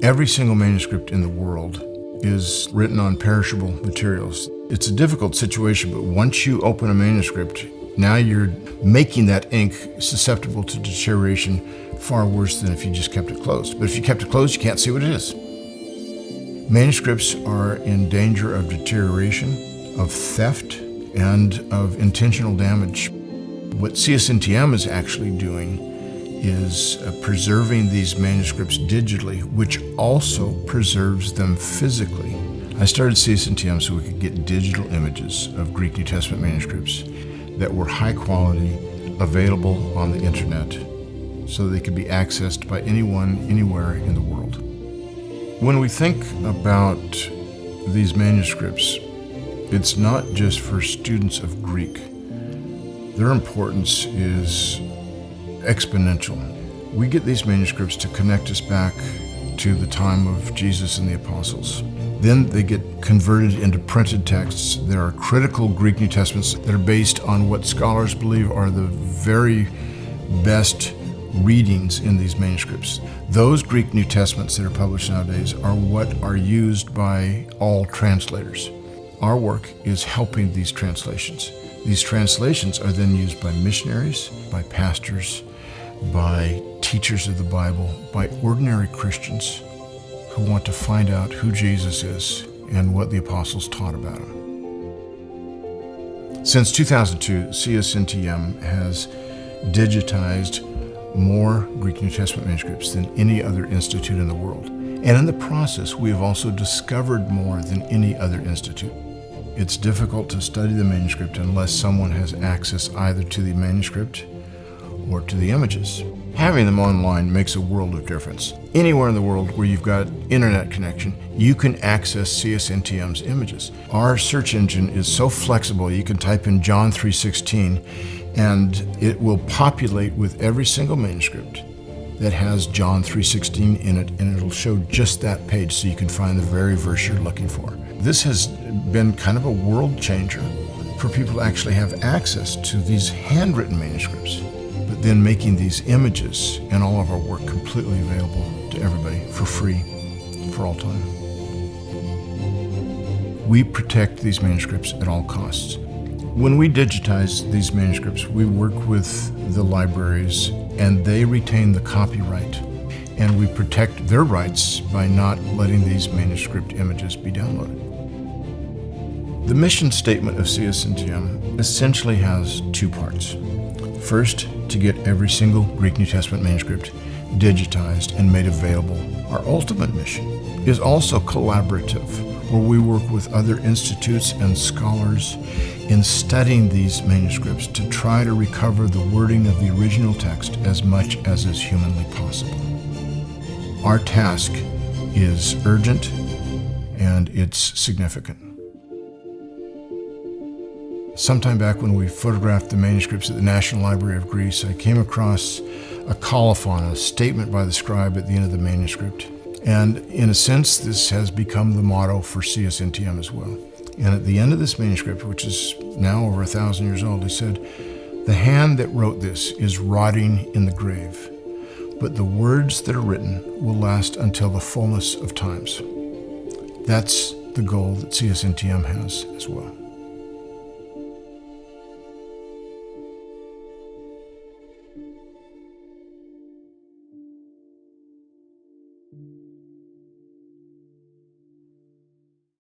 Every single manuscript in the world is written on perishable materials. It's a difficult situation, but once you open a manuscript, now you're making that ink susceptible to deterioration far worse than if you just kept it closed. But if you kept it closed, you can't see what it is. Manuscripts are in danger of deterioration, of theft, and of intentional damage. What CSNTM is actually doing is preserving these manuscripts digitally, which also preserves them physically. I started CSNTM so we could get digital images of Greek New Testament manuscripts that were high quality, available on the internet, so they could be accessed by anyone, anywhere in the world. When we think about these manuscripts, it's not just for students of Greek. Their importance is exponential. We get these manuscripts to connect us back to the time of Jesus and the apostles. Then they get converted into printed texts. There are critical Greek New Testaments that are based on what scholars believe are the very best readings in these manuscripts. Those Greek New Testaments that are published nowadays are what are used by all translators. Our work is helping these translations. These translations are then used by missionaries, by pastors, by teachers of the Bible, by ordinary Christians who want to find out who Jesus is and what the apostles taught about him. Since 2002, CSNTM has digitized more Greek New Testament manuscripts than any other institute in the world. And in the process, we have also discovered more than any other institute. It's difficult to study the manuscript unless someone has access either to the manuscript or to the images. Having them online makes a world of difference. Anywhere in the world where you've got internet connection, you can access CSNTM's images. Our search engine is so flexible, you can type in John 3:16 and it will populate with every single manuscript that has John 3:16 in it, and it'll show just that page so you can find the very verse you're looking for. This has been kind of a world changer for people to actually have access to these handwritten manuscripts, but then making these images and all of our work completely available to everybody for free for all time. We protect these manuscripts at all costs. When we digitize these manuscripts, we work with the libraries and they retain the copyright, and we protect their rights by not letting these manuscript images be downloaded. The mission statement of CSNTM essentially has two parts. First, to get every single Greek New Testament manuscript digitized and made available. Our ultimate mission is also collaborative, where we work with other institutes and scholars in studying these manuscripts to try to recover the wording of the original text as much as is humanly possible. Our task is urgent and it's significant. Sometime back when we photographed the manuscripts at the National Library of Greece, I came across a colophon, a statement by the scribe at the end of the manuscript. And in a sense, this has become the motto for CSNTM as well. And at the end of this manuscript, which is now over 1,000 years old, he said, "The hand that wrote this is rotting in the grave, but the words that are written will last until the fullness of times." That's the goal that CSNTM has as well.